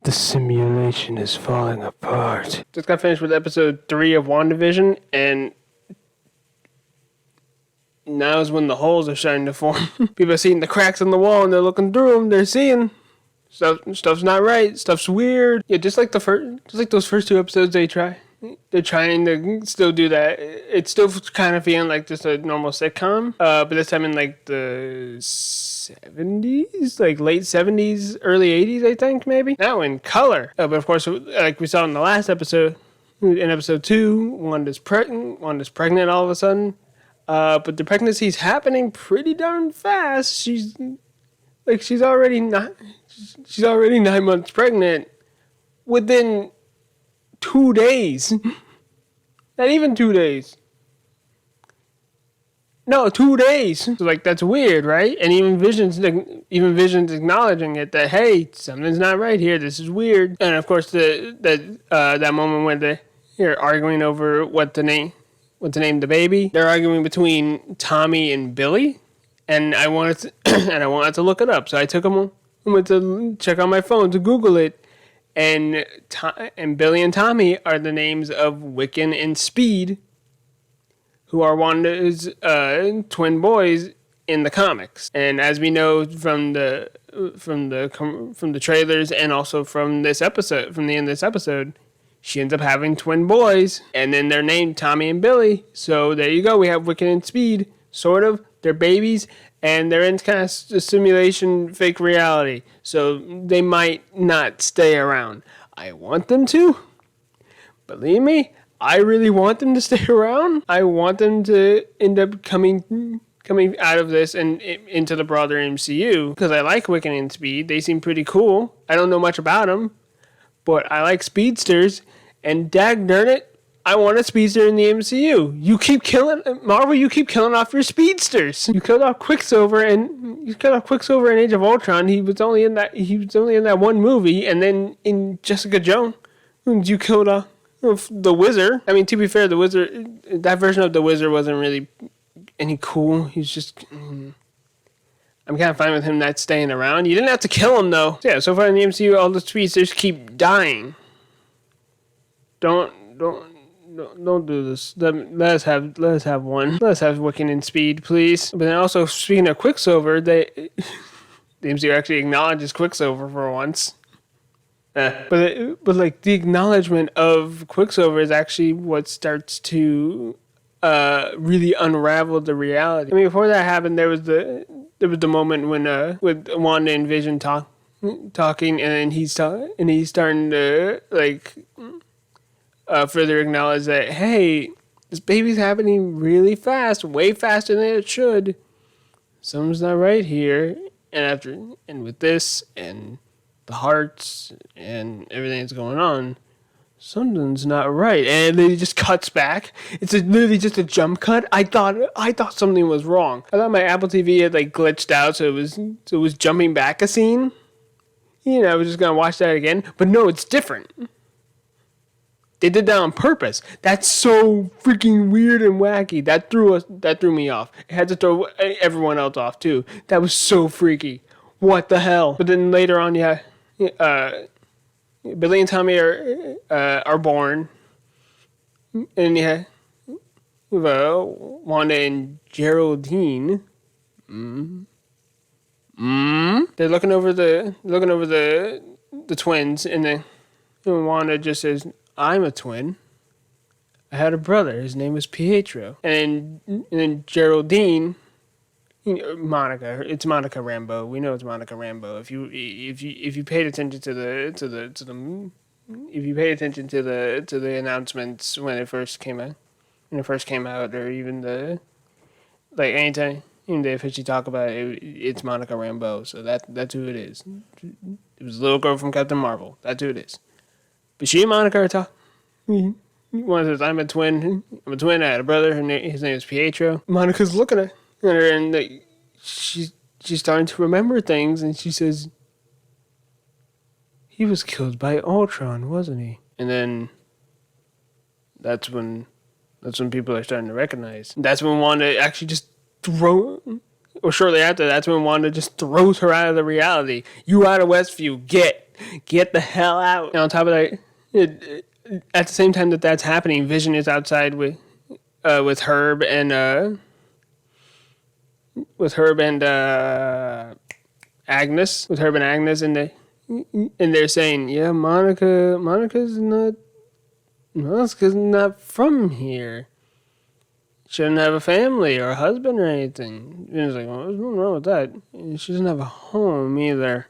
The simulation is falling apart. Just got finished with episode 3 of WandaVision, and now is when the holes are starting to form. People are seeing the cracks in the wall, and they're looking through them. They're seeing stuff's not right. Stuff's weird. Yeah, just like those first 2 episodes, they're trying to still do that. It's still kind of feeling like just a normal sitcom, but this time in like the 70s, like late 70s, early 80s, I think, maybe. Now in color. But of course, like we saw in the last episode, in episode 2, Wanda's pregnant all of a sudden. But the pregnancy's happening pretty darn fast. She's already 9 months pregnant within 2 days. Not even 2 days. No, 2 days. So, like, that's weird, right? And even Vision's acknowledging it, that, hey, something's not right here. This is weird. And of course, that moment when they're arguing over what to name the baby. They're arguing between Tommy and Billy, and I wanted to look it up. So I went to check on my phone to Google it. And Billy and Tommy are the names of Wiccan and Speed, who are Wanda's twin boys in the comics. And as we know from the trailers and also from this episode, from the end of this episode, she ends up having twin boys, and then they're named Tommy and Billy. So there you go. We have Wiccan and Speed, sort of. They're babies. And they're in kind of simulation, fake reality. So they might not stay around. I want them to. Believe me, I really want them to stay around. I want them to end up coming out of this and into the broader MCU. Because I like Wiccan and Speed. They seem pretty cool. I don't know much about them. But I like speedsters. And dag-darn it, I want a speedster in the MCU. Marvel, you keep killing off your speedsters. You killed off Quicksilver in Age of Ultron. He was only in that one movie, and then in Jessica Jones, you killed off the Wizard. I mean, to be fair, the Wizard, that version of the Wizard wasn't really any cool. He's just, I'm kind of fine with him not staying around. You didn't have to kill him though. So yeah, so far in the MCU, all the speedsters keep dying. Don't do this. Let us have one. Let us have Wiccan and Speed, please. But then also, speaking of Quicksilver, the MCU actually acknowledges Quicksilver for once. But like the acknowledgement of Quicksilver is actually what starts to really unravel the reality. I mean, before that happened, there was the moment when with Wanda and Vision talking, and he's starting to like. Further acknowledge that, hey, this baby's happening really fast, way faster than it should. Something's not right here. And with this and the hearts and everything that's going on, something's not right. And then it just cuts back. It's literally just a jump cut. I thought something was wrong. I thought my Apple TV had like glitched out, so it was jumping back a scene. I was just gonna watch that again, but no, it's different. They did that on purpose. That's so freaking weird and wacky. That threw me off. It had to throw everyone else off too. That was so freaky. What the hell? But then later on, yeah, Billy and Tommy are born, and yeah, Wanda and Geraldine. They're looking over the twins, and then Wanda just says, I'm a twin. I had a brother. His name was Pietro. And then Geraldine, Monica. It's Monica Rambeau. We know it's Monica Rambeau. If you paid attention to the announcements when it first came out, or even anytime they officially talk about it, it's Monica Rambeau. So that's who it is. It was a little girl from Captain Marvel. That's who it is. But she and Monica are talking. One says, I'm a twin. I had a brother. His name is Pietro. Monica's looking at her, and she's starting to remember things, and she says, he was killed by Ultron, wasn't he? And then that's when people are starting to recognize. That's when Wanda actually just or shortly after, that's when Wanda just throws her out of the reality. You out of Westview, get the hell out. And on top of that, at the same time that's happening, Vision is outside with Herb and Agnes, and they're saying, yeah, Monica's not from here. Shouldn't have a family or a husband or anything. And it's like, well, what's wrong with that? And she doesn't have a home either.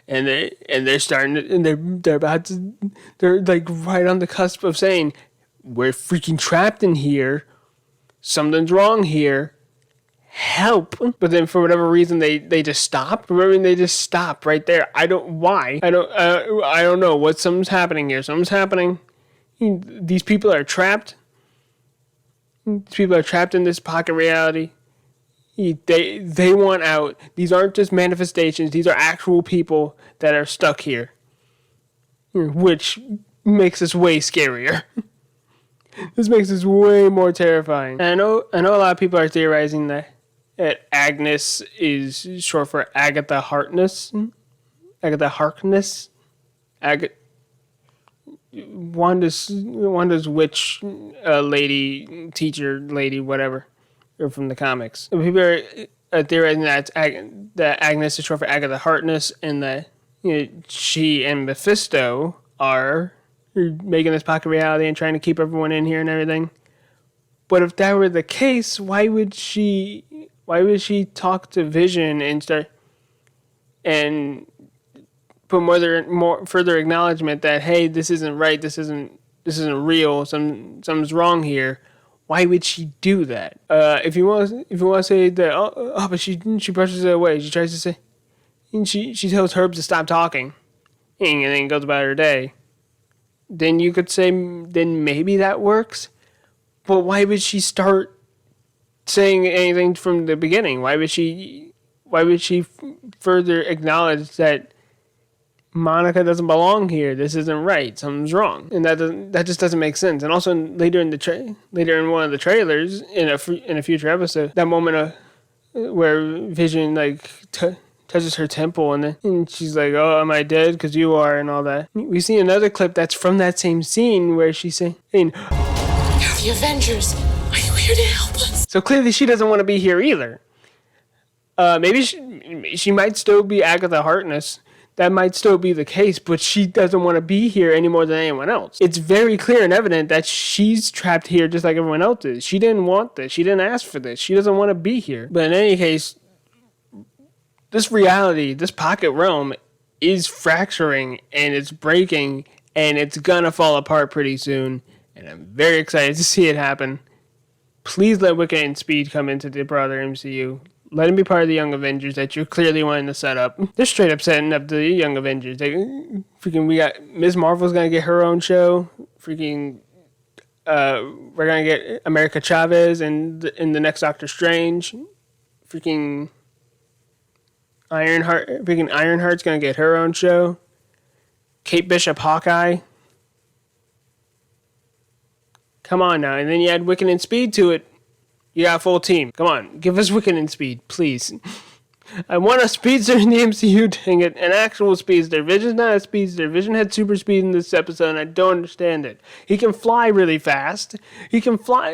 And they're starting to, and they're like right on the cusp of saying, we're freaking trapped in here. Something's wrong here. Help. But then for whatever reason they just stop. They just stop right there. I don't know something's happening here. Something's happening. These people are trapped. These people are trapped in this pocket reality. They want out. These aren't just manifestations. These are actual people that are stuck here, which makes this way scarier. This makes this way more terrifying. And I know a lot of people are theorizing that Agnes is short for Agatha Harkness. Wanda's witch lady, teacher lady, whatever, or from the comics. People are theorizing that Agnes is short for Agatha Harkness, and that she and Mephisto are making this pocket reality and trying to keep everyone in here and everything. But if that were the case, why would she talk to Vision and start and put more further acknowledgement that, hey, this isn't right, this isn't real, something's wrong here? Why would she do that? If you want to say that, but she brushes it away. She tries to say, and she tells Herb to stop talking, and then goes about her day. Then you could say, then maybe that works. But why would she start saying anything from the beginning? Why would she further acknowledge that Monica doesn't belong here? This isn't right. Something's wrong, and that just doesn't make sense. And also later in one of the trailers in a future episode, that moment where Vision touches her temple, and she's like, "Oh, am I dead? Because you are," and all that. We see another clip that's from that same scene where she's saying, "They're the Avengers. Are you here to help us?" So clearly she doesn't want to be here either. Maybe she might still be Agatha Harkness. That might still be the case, but she doesn't want to be here any more than anyone else. It's very clear and evident that she's trapped here just like everyone else is. She didn't want this. She didn't ask for this. She doesn't want to be here. But in any case, this reality, this pocket realm, is fracturing and it's breaking and it's gonna fall apart pretty soon. And I'm very excited to see it happen. Please let Wiccan and Speed come into the broader MCU. Let him be part of the Young Avengers that you're clearly wanting to set up. They're straight up setting up the Young Avengers. We got Ms. Marvel's gonna get her own show. We're gonna get America Chavez in the next Doctor Strange. Ironheart's gonna get her own show. Kate Bishop, Hawkeye. Come on now, and then you add Wiccan and Speed to it. You got a full team. Come on, give us Wiccan and Speed, please. I want a speedster in the MCU, dang it. An actual speedster. Vision's not a speedster. Vision had super speed in this episode, and I don't understand it. He can fly really fast. He can fly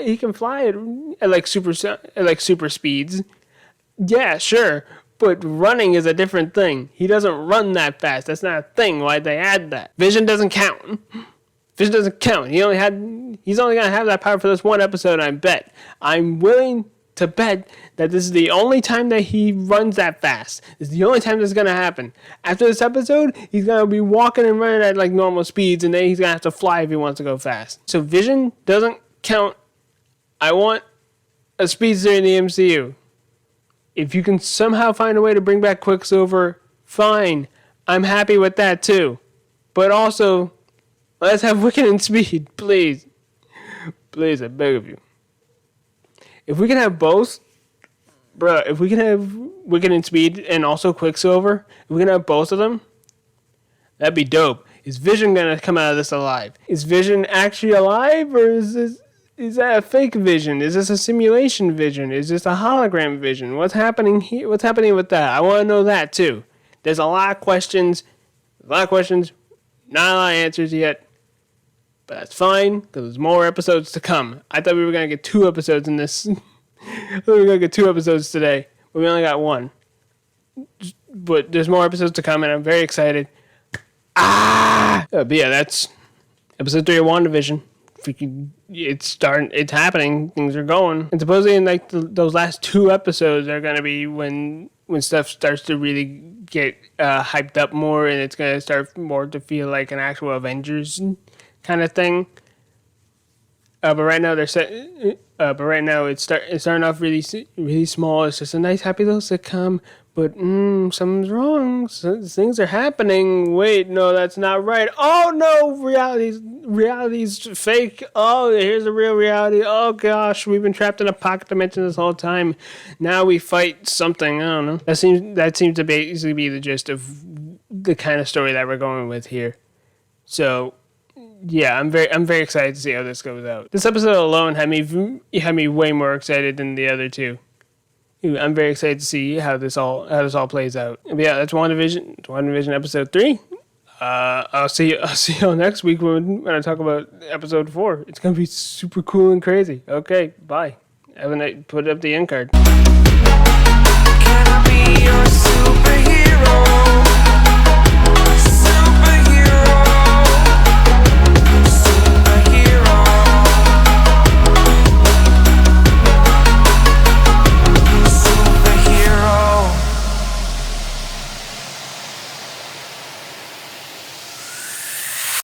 at like super speeds. Yeah, sure. But running is a different thing. He doesn't run that fast. That's not a thing. Why'd they add that? Vision doesn't count. Vision doesn't count. He's only gonna have that power for this one episode, I bet. I'm willing to bet that this is the only time that he runs that fast. It's the only time this is gonna happen. After this episode, he's gonna be walking and running at like normal speeds, and then he's gonna have to fly if he wants to go fast. So Vision doesn't count. I want a speedster in the MCU. If you can somehow find a way to bring back Quicksilver, fine. I'm happy with that too. But also, let's have Wiccan and Speed, please. Please, I beg of you. If we can have both, if we can have Wiccan and Speed and also Quicksilver, if we can have both of them, that'd be dope. Is Vision gonna come out of this alive? Is Vision actually alive, or is Is that a fake vision? Is this a simulation vision? Is this a hologram vision? What's happening here? What's happening with that? I want to know that too. There's a lot of questions. Not a lot of answers yet. But that's fine, because there's more episodes to come. I thought we were going to get 2 episodes in this. I thought we were going to get 2 episodes today. But we only got 1. But there's more episodes to come, and I'm very excited. But yeah, that's episode 3 of WandaVision. Freaking, it's happening. Things are going. And supposedly in like those last 2 episodes are going to be when stuff starts to really get hyped up more, and it's going to start more to feel like an actual Avengers kind of thing. But right now it's starting off really small. It's just a nice happy little sitcom. But something's wrong. Things are happening. Wait, no, that's not right. Oh no, reality's fake. Oh, here's the real reality. Oh gosh, we've been trapped in a pocket dimension this whole time. Now we fight something. I don't know. That seems to basically be the gist of the kind of story that we're going with here. So yeah, I'm very excited to see how this goes out. This episode alone had me way more excited than the other 2. I'm very excited to see how this all plays out. But yeah, that's WandaVision. It's WandaVision episode 3. I'll see you all next week when I talk about episode 4. It's gonna be super cool and crazy. Okay, bye. Have a night. Put up the end card. Can I be your